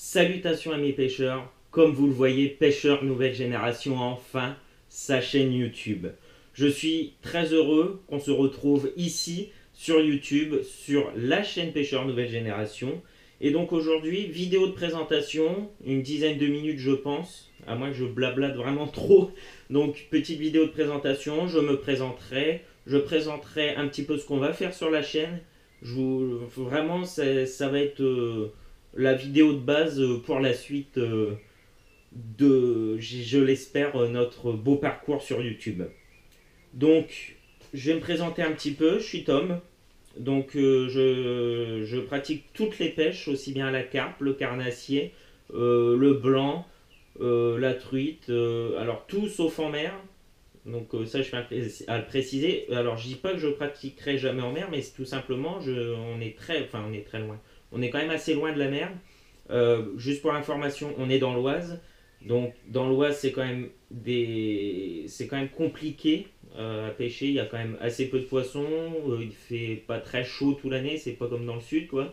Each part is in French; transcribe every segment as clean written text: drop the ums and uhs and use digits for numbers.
Salutations amis pêcheurs, comme vous le voyez, Pêcheur Nouvelle Génération a enfin sa chaîne YouTube. Je suis très heureux qu'on se retrouve ici sur YouTube, sur la chaîne Pêcheur Nouvelle Génération. Et donc aujourd'hui, vidéo de présentation, une dizaine de minutes je pense, à moins que je blablate vraiment trop. Donc petite vidéo de présentation, je présenterai un petit peu ce qu'on va faire sur la chaîne. Vraiment, ça va être la vidéo de base pour la suite je l'espère, notre beau parcours sur YouTube. Donc, je vais me présenter un petit peu. Je suis Tom. Donc, je pratique toutes les pêches, aussi bien la carpe, le carnassier, le blanc, la truite. Alors, tout sauf en mer. Donc, ça, je fais à le préciser. Alors, je dis pas que je pratiquerai jamais en mer, mais c'est tout simplement, on est très loin. On est quand même assez loin de la mer. Juste pour information, on est dans l'Oise. Donc dans l'Oise, c'est quand même compliqué à pêcher. Il y a quand même assez peu de poissons. Il fait pas très chaud toute l'année. C'est pas comme dans le sud, quoi.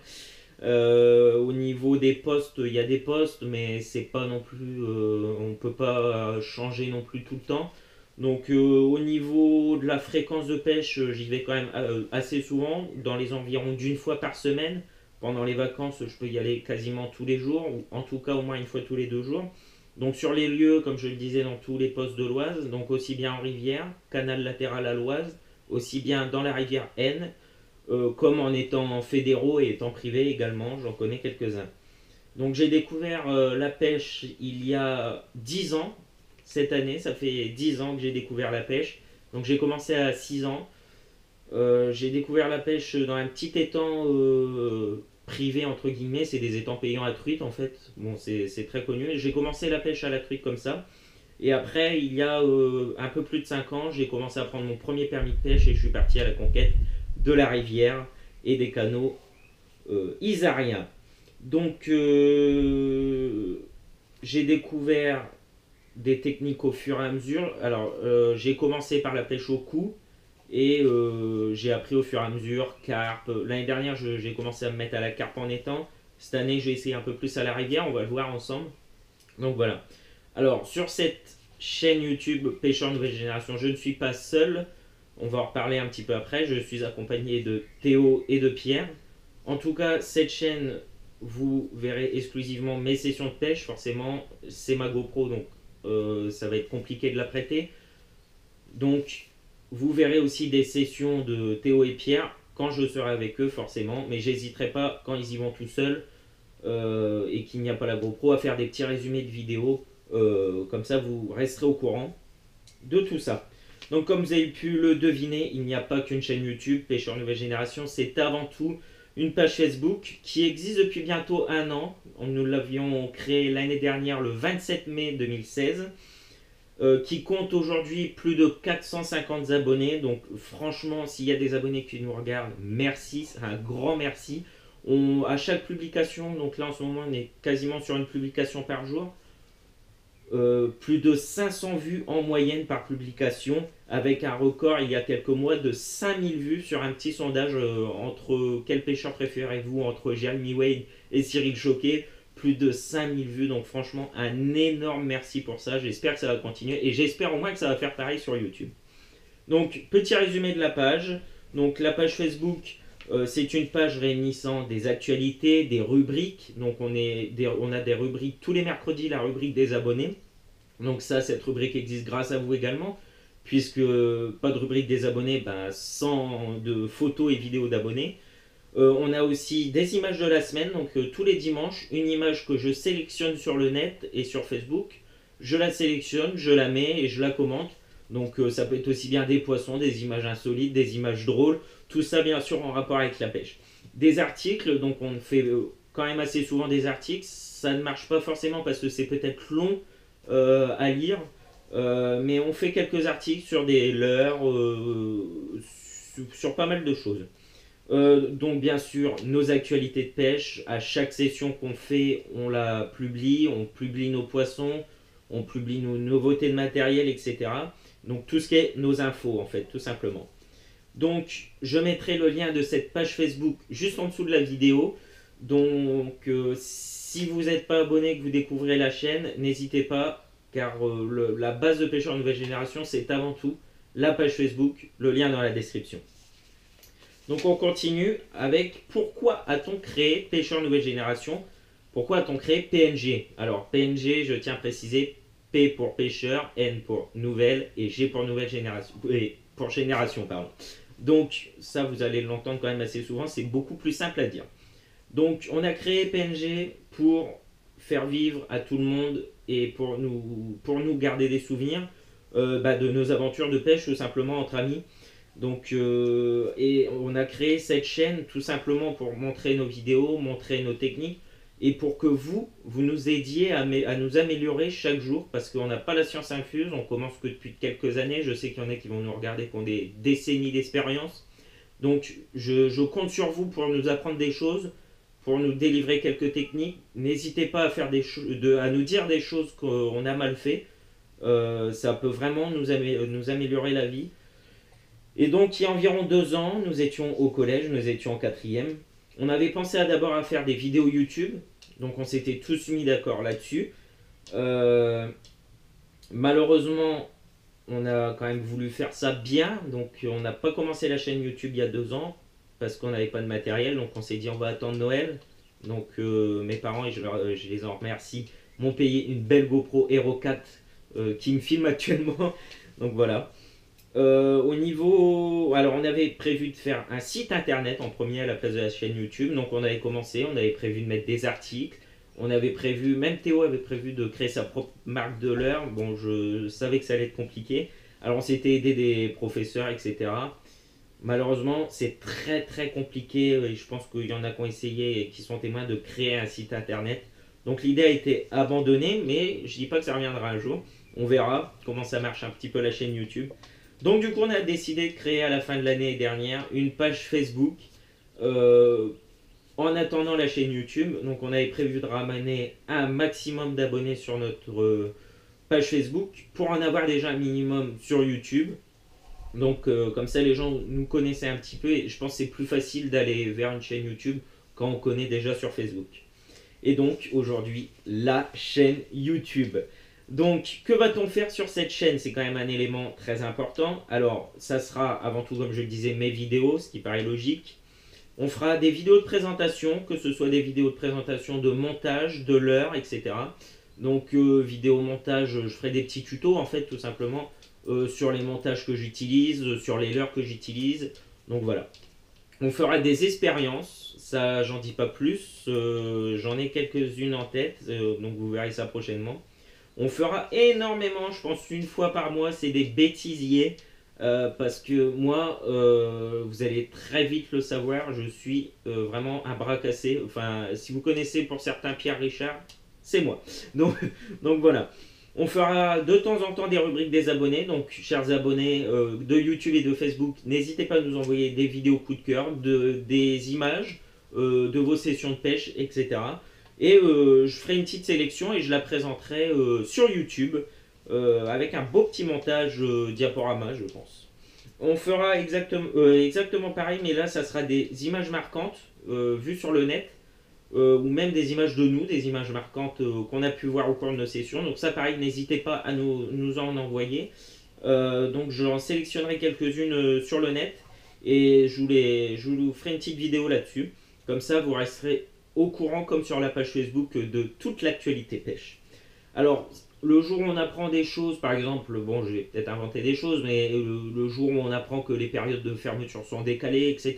Au niveau des postes, il y a des postes, mais c'est pas non plus. On peut pas changer non plus tout le temps. Donc au niveau de la fréquence de pêche, j'y vais quand même assez souvent, dans les environs d'une fois par semaine. Pendant les vacances, je peux y aller quasiment tous les jours, ou en tout cas au moins une fois tous les 2 jours. Donc sur les lieux, comme je le disais, dans tous les postes de l'Oise, donc aussi bien en rivière, canal latéral à l'Oise, aussi bien dans la rivière Aisne, comme en étant fédéraux et étant privés également, j'en connais quelques-uns. Donc j'ai découvert la pêche il y a 10 ans, cette année, ça fait 10 ans que j'ai découvert la pêche. Donc j'ai commencé à 6 ans. J'ai découvert la pêche dans un petit étang privé entre guillemets, c'est des étangs payants à truite en fait. Bon, c'est très connu. J'ai commencé la pêche à la truite comme ça. Et après, il y a un peu plus de 5 ans, j'ai commencé à prendre mon premier permis de pêche et je suis parti à la conquête de la rivière et des canaux isariens. Donc, j'ai découvert des techniques au fur et à mesure. Alors, j'ai commencé par la pêche au cou. Et j'ai appris au fur et à mesure, carpe. L'année dernière, j'ai commencé à me mettre à la carpe en étang. Cette année, j'ai essayé un peu plus à la rivière, on va le voir ensemble. Donc voilà. Alors, sur cette chaîne YouTube Pêcheur Nouvelle Génération, je ne suis pas seul. On va en reparler un petit peu après. Je suis accompagné de Théo et de Pierre. En tout cas, cette chaîne, vous verrez exclusivement mes sessions de pêche. Forcément, c'est ma GoPro, donc ça va être compliqué de la prêter. Donc, vous verrez aussi des sessions de Théo et Pierre quand je serai avec eux forcément, mais j'hésiterai pas quand ils y vont tout seuls et qu'il n'y a pas la GoPro à faire des petits résumés de vidéos, comme ça vous resterez au courant de tout ça. Donc comme vous avez pu le deviner, il n'y a pas qu'une chaîne YouTube, Pêcheur Nouvelle Génération, c'est avant tout une page Facebook qui existe depuis bientôt 1 an. Nous l'avions créée l'année dernière le 27 mai 2016. Qui compte aujourd'hui plus de 450 abonnés. Donc franchement, s'il y a des abonnés qui nous regardent, merci, un grand merci. À chaque publication, donc là en ce moment on est quasiment sur une publication par jour, plus de 500 vues en moyenne par publication, avec un record il y a quelques mois de 5000 vues sur un petit sondage entre quel pêcheur préférez-vous entre Jeremy Wade et Cyril Choquet. Plus de 5000 vues, donc franchement un énorme merci pour ça, j'espère que ça va continuer et j'espère au moins que ça va faire pareil sur YouTube. Donc petit résumé de la page, donc la page Facebook, c'est une page réunissant des actualités, des rubriques, donc on a des rubriques tous les mercredis, la rubrique des abonnés, donc ça, cette rubrique existe grâce à vous également, puisque pas de rubrique des abonnés, sans de photos et vidéos d'abonnés. On a aussi des images de la semaine, donc tous les dimanches, une image que je sélectionne sur le net et sur Facebook. Je la sélectionne, je la mets et je la commente. Donc ça peut être aussi bien des poissons, des images insolites, des images drôles, tout ça bien sûr en rapport avec la pêche. Des articles, donc on fait quand même assez souvent des articles. Ça ne marche pas forcément parce que c'est peut-être long à lire, mais on fait quelques articles sur des leurres, sur pas mal de choses. Donc bien sûr nos actualités de pêche, à chaque session qu'on fait on la publie, on publie nos poissons, on publie nos nouveautés de matériel, etc. Donc tout ce qui est nos infos en fait, tout simplement. Donc je mettrai le lien de cette page Facebook juste en dessous de la vidéo. Donc si vous n'êtes pas abonné, que vous découvrez la chaîne, n'hésitez pas, car la base de Pêcheurs Nouvelle Génération, c'est avant tout la page Facebook, le lien dans la description. Donc on continue avec pourquoi a-t-on créé Pêcheurs Nouvelle Génération? Pourquoi a-t-on créé PNG? Alors PNG, je tiens à préciser, P pour pêcheur, N pour nouvelle et G pour nouvelle génération. Et pour génération, pardon. Donc ça, vous allez l'entendre quand même assez souvent, c'est beaucoup plus simple à dire. Donc on a créé PNG pour faire vivre à tout le monde et pour nous garder des souvenirs de nos aventures de pêche tout simplement entre amis. Donc et on a créé cette chaîne tout simplement pour montrer nos vidéos, montrer nos techniques et pour que vous nous aidiez à nous améliorer chaque jour parce qu'on n'a pas la science infuse, on commence que depuis quelques années, je sais qu'il y en a qui vont nous regarder qui ont des décennies d'expérience. Donc je compte sur vous pour nous apprendre des choses, pour nous délivrer quelques techniques. N'hésitez pas à, à nous dire des choses qu'on a mal fait. Ça peut vraiment nous améliorer la vie. Et donc, il y a environ 2 ans, nous étions au collège, nous étions en quatrième. On avait pensé d'abord à faire des vidéos YouTube. Donc, on s'était tous mis d'accord là-dessus. Malheureusement, on a quand même voulu faire ça bien. Donc, on n'a pas commencé la chaîne YouTube il y a 2 ans parce qu'on n'avait pas de matériel. Donc, on s'est dit, on va attendre Noël. Donc, mes parents, et je les en remercie, m'ont payé une belle GoPro Hero 4 qui me filme actuellement. Donc, voilà. Au niveau. Alors, on avait prévu de faire un site internet en premier à la place de la chaîne YouTube. Donc, on avait commencé, on avait prévu de mettre des articles. On avait prévu, même Théo avait prévu de créer sa propre marque de l'heure. Bon, je savais que ça allait être compliqué. Alors, on s'était aidé des professeurs, etc. Malheureusement, c'est très très compliqué. Et je pense qu'il y en a qui ont essayé et qui sont témoins de créer un site internet. Donc, l'idée a été abandonnée, mais je dis pas que ça reviendra un jour. On verra comment ça marche un petit peu la chaîne YouTube. Donc du coup on a décidé de créer à la fin de l'année dernière une page Facebook en attendant la chaîne YouTube. Donc on avait prévu de ramener un maximum d'abonnés sur notre page Facebook pour en avoir déjà un minimum sur YouTube. Donc comme ça les gens nous connaissaient un petit peu et je pense que c'est plus facile d'aller vers une chaîne YouTube quand on connaît déjà sur Facebook. Et donc aujourd'hui la chaîne YouTube. Donc, que va-t-on faire sur cette chaîne? C'est quand même un élément très important. Alors, ça sera avant tout, comme je le disais, mes vidéos, ce qui paraît logique. On fera des vidéos de présentation, que ce soit des vidéos de présentation de montage, de l'heure, etc. Donc, vidéo montage, je ferai des petits tutos, en fait, tout simplement, sur les montages que j'utilise, sur les leurres que j'utilise. Donc, voilà. On fera des expériences, ça, j'en dis pas plus. J'en ai quelques-unes en tête, donc vous verrez ça prochainement. On fera énormément, je pense une fois par mois, c'est des bêtisiers. Parce que moi, vous allez très vite le savoir, je suis vraiment un bras cassé. Enfin, si vous connaissez pour certains Pierre Richard, c'est moi. Donc, donc voilà. On fera de temps en temps des rubriques des abonnés. Donc, chers abonnés de YouTube et de Facebook, n'hésitez pas à nous envoyer des vidéos coup de cœur, des images de vos sessions de pêche, etc. Et je ferai une petite sélection et je la présenterai sur YouTube avec un beau petit montage diaporama, je pense. On fera exactement pareil, mais là, ça sera des images marquantes vues sur le net ou même des images de nous, des images marquantes qu'on a pu voir au cours de nos sessions. Donc ça, pareil, n'hésitez pas à nous en envoyer. Donc j'en sélectionnerai quelques-unes sur le net et je vous ferai une petite vidéo là-dessus. Comme ça, vous resterez au courant, comme sur la page Facebook, de toute l'actualité pêche. Alors, le jour où on apprend des choses, par exemple, bon, je vais peut-être inventer des choses, mais le jour où on apprend que les périodes de fermeture sont décalées, etc.,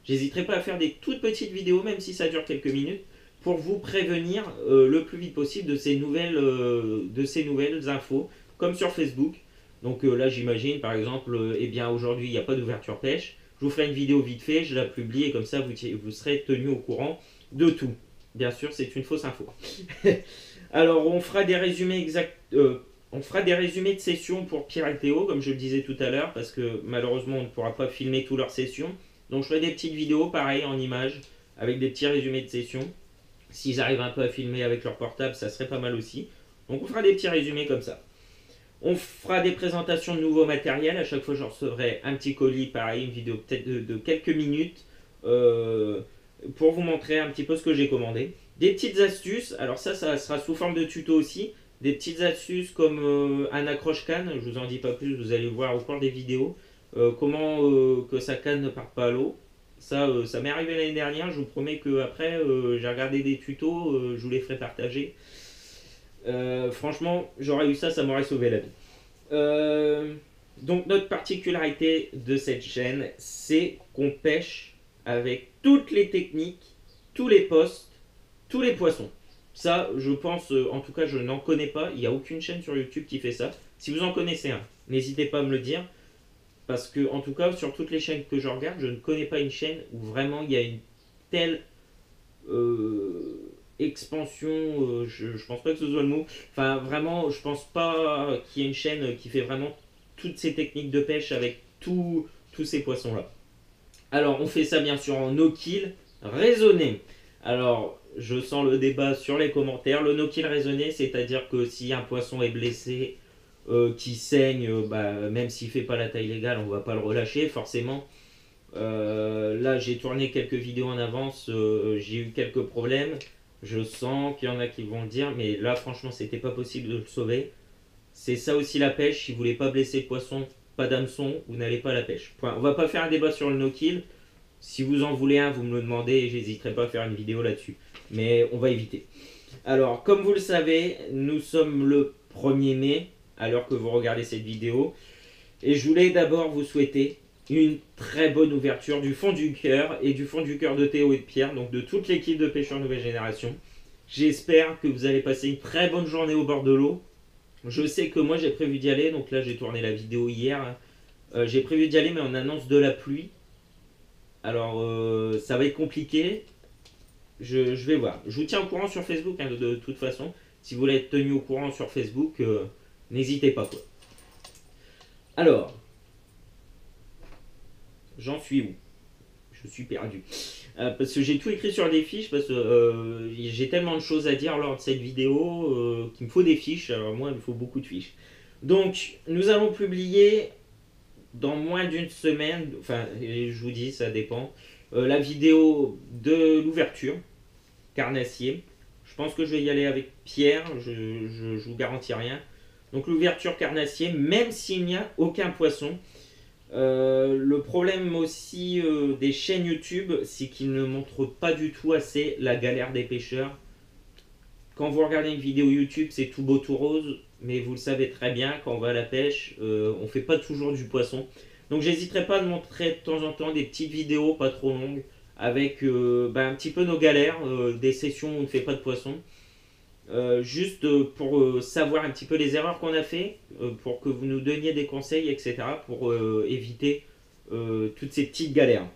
j'hésiterai pas à faire des toutes petites vidéos, même si ça dure quelques minutes, pour vous prévenir le plus vite possible de ces nouvelles infos, comme sur Facebook. Donc là, j'imagine, par exemple, eh bien aujourd'hui, il n'y a pas d'ouverture pêche. Je vous ferai une vidéo vite fait, je la publie, et comme ça, vous serez tenu au courant de tout. Bien sûr, c'est une fausse info. Alors, on fera des résumés on fera des résumés de sessions pour Pierre et Théo, comme je le disais tout à l'heure, parce que malheureusement, on ne pourra pas filmer toutes leurs sessions. Donc, je ferai des petites vidéos, pareil, en images, avec des petits résumés de sessions. S'ils arrivent un peu à filmer avec leur portable, ça serait pas mal aussi. Donc, on fera des petits résumés comme ça. On fera des présentations de nouveaux matériels. À chaque fois, je recevrai un petit colis, pareil, une vidéo peut-être de quelques minutes. pour vous montrer un petit peu ce que j'ai commandé. Des petites astuces, alors ça sera sous forme de tuto aussi. Des petites astuces comme un accroche-canne, je vous en dis pas plus, vous allez voir au cours des vidéos. Comment que sa canne ne parte pas à l'eau. Ça m'est arrivé l'année dernière, je vous promets que après j'ai regardé des tutos, je vous les ferai partager. Franchement, j'aurais eu ça, ça m'aurait sauvé la vie. Donc notre particularité de cette chaîne, c'est qu'on pêche avec toutes les techniques, tous les postes, tous les poissons. Ça, je pense, en tout cas, je n'en connais pas. Il n'y a aucune chaîne sur YouTube qui fait ça. Si vous en connaissez un, n'hésitez pas à me le dire. Parce que, en tout cas, sur toutes les chaînes que je regarde, je ne connais pas une chaîne où vraiment il y a une telle expansion. Je pense pas que ce soit le mot. Enfin, vraiment, je pense pas qu'il y ait une chaîne qui fait vraiment toutes ces techniques de pêche avec tous ces poissons-là. Alors, on fait ça bien sûr en no-kill raisonné. Alors, je sens le débat sur les commentaires. Le no-kill raisonné, c'est-à-dire que si un poisson est blessé, qui saigne, même s'il fait pas la taille légale, on va pas le relâcher forcément. Là, j'ai tourné quelques vidéos en avance, j'ai eu quelques problèmes. Je sens qu'il y en a qui vont le dire, mais là, franchement, c'était pas possible de le sauver. C'est ça aussi la pêche. Si vous voulez pas blesser le poisson, pas d'hameçon, vous n'allez pas à la pêche. Point. On va pas faire un débat sur le no-kill. Si vous en voulez un, vous me le demandez et j'hésiterai pas à faire une vidéo là-dessus. Mais on va éviter. Alors, comme vous le savez, nous sommes le 1er mai, à l'heure que vous regardez cette vidéo. Et je voulais d'abord vous souhaiter une très bonne ouverture du fond du cœur et du fond du cœur de Théo et de Pierre, donc de toute l'équipe de Pêcheurs Nouvelle Génération. J'espère que vous allez passer une très bonne journée au bord de l'eau. Je sais que moi j'ai prévu d'y aller, donc là j'ai tourné la vidéo hier. J'ai prévu d'y aller, mais on annonce de la pluie. Alors ça va être compliqué. Je vais voir. Je vous tiens au courant sur Facebook, hein, de toute façon. Si vous voulez être tenu au courant sur Facebook, n'hésitez pas, quoi. Alors, j'en suis où? Je suis perdu. Parce que j'ai tout écrit sur des fiches, parce que j'ai tellement de choses à dire lors de cette vidéo qu'il me faut des fiches. Alors moi, il me faut beaucoup de fiches. Donc, nous allons publier dans moins d'une semaine, enfin, je vous dis, ça dépend, la vidéo de l'ouverture, carnassier. Je pense que je vais y aller avec Pierre, je vous garantis rien. Donc l'ouverture carnassier, même s'il n'y a aucun poisson. Le problème aussi des chaînes YouTube, c'est qu'ils ne montrent pas du tout assez la galère des pêcheurs. Quand vous regardez une vidéo YouTube, c'est tout beau tout rose, mais vous le savez très bien, quand on va à la pêche, on ne fait pas toujours du poisson. Donc j'hésiterai pas à montrer de temps en temps des petites vidéos pas trop longues avec un petit peu nos galères, des sessions où on ne fait pas de poisson. Juste pour savoir un petit peu les erreurs qu'on a fait, pour que vous nous donniez des conseils, etc. pour éviter toutes ces petites galères.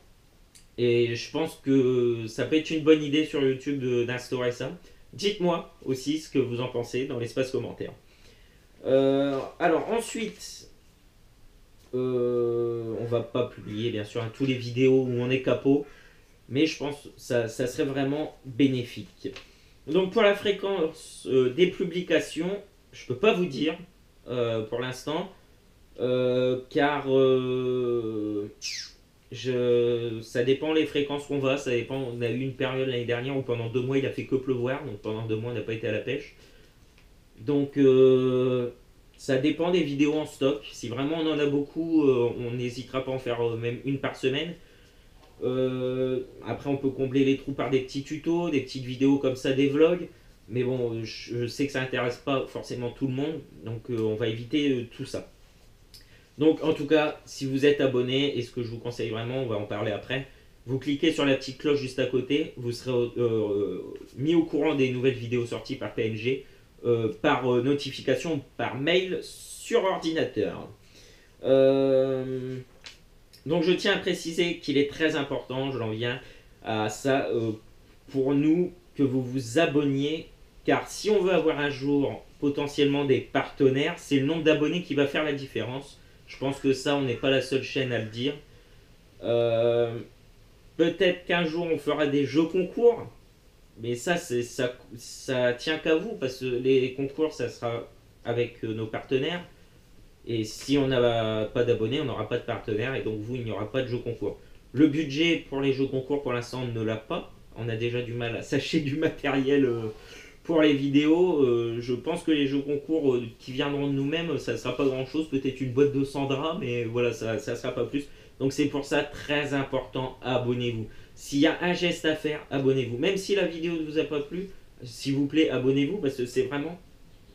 Et je pense que ça peut être une bonne idée sur YouTube d'instaurer ça. Dites-moi aussi ce que vous en pensez dans l'espace commentaire. Alors ensuite, on va pas publier bien sûr tous les vidéos où on est capot, mais je pense que ça serait vraiment bénéfique. Donc pour la fréquence des publications, je peux pas vous dire pour l'instant, car ça dépend les fréquences qu'on va, ça dépend. On a eu une période l'année dernière où pendant 2 mois il a fait que pleuvoir, donc pendant 2 mois on n'a pas été à la pêche. Donc ça dépend des vidéos en stock. Si vraiment on en a beaucoup, on n'hésitera pas à en faire même une par semaine. Après on peut combler les trous par des petits tutos, des petites vidéos comme ça, des vlogs. Mais bon, je sais que ça intéresse pas forcément tout le monde, donc on va éviter tout ça. Donc en tout cas, si vous êtes abonné, et ce que je vous conseille vraiment, on va en parler après, vous cliquez sur la petite cloche juste à côté, vous serez mis au courant des nouvelles vidéos sorties par PNG, par notification, par mail sur ordinateur. Donc je tiens à préciser qu'il est très important, j'en viens à ça, pour nous, que vous vous abonniez, car si on veut avoir un jour potentiellement des partenaires, c'est le nombre d'abonnés qui va faire la différence. Je pense que ça, on n'est pas la seule chaîne à le dire. Peut-être qu'un jour on fera des jeux concours, mais ça tient qu'à vous, parce que les concours, ça sera avec nos partenaires. Et si on n'a pas d'abonnés, on n'aura pas de partenaires, et donc vous, il n'y aura pas de jeu concours. Le budget pour les jeux concours, pour l'instant, on ne l'a pas. On a déjà du mal à s'acheter du matériel pour les vidéos. Je pense que les jeux concours qui viendront de nous-mêmes, ça ne sera pas grand-chose. Peut-être une boîte de 100 draps, mais voilà, ça ne sera pas plus. Donc c'est pour ça très important, abonnez-vous. S'il y a un geste à faire, abonnez-vous. Même si la vidéo ne vous a pas plu, s'il vous plaît, abonnez-vous parce que c'est vraiment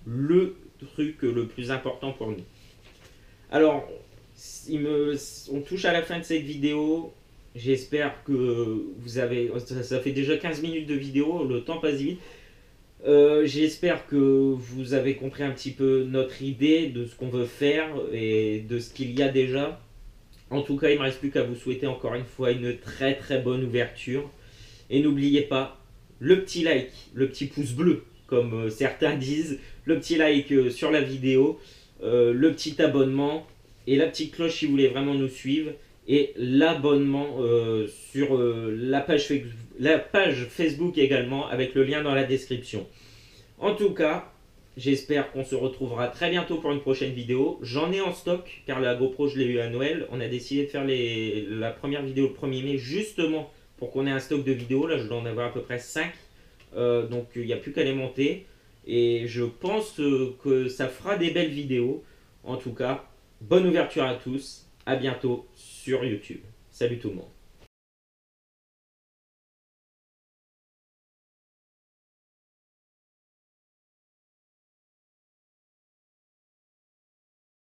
le truc le plus important pour nous. Alors, on touche à la fin de cette vidéo. J'espère que vous avez... Ça fait déjà 15 minutes de vidéo, le temps passe vite. J'espère que vous avez compris un petit peu notre idée de ce qu'on veut faire et de ce qu'il y a déjà. En tout cas, il ne me reste plus qu'à vous souhaiter encore une fois une très très bonne ouverture. Et n'oubliez pas, le petit like, le petit pouce bleu, comme certains disent, le petit like sur la vidéo, le petit abonnement et la petite cloche si vous voulez vraiment nous suivre. Et l'abonnement sur la page Facebook également, avec le lien dans la description. En tout cas, j'espère qu'on se retrouvera très bientôt pour une prochaine vidéo. J'en ai en stock, car la GoPro, je l'ai eu à Noël. On a décidé de faire la première vidéo le 1er mai, justement pour qu'on ait un stock de vidéos. Là, je dois en avoir à peu près 5. Donc, il n'y a plus qu'à les monter. Et je pense que ça fera des belles vidéos. En tout cas, bonne ouverture à tous. À bientôt sur YouTube. Salut tout le monde.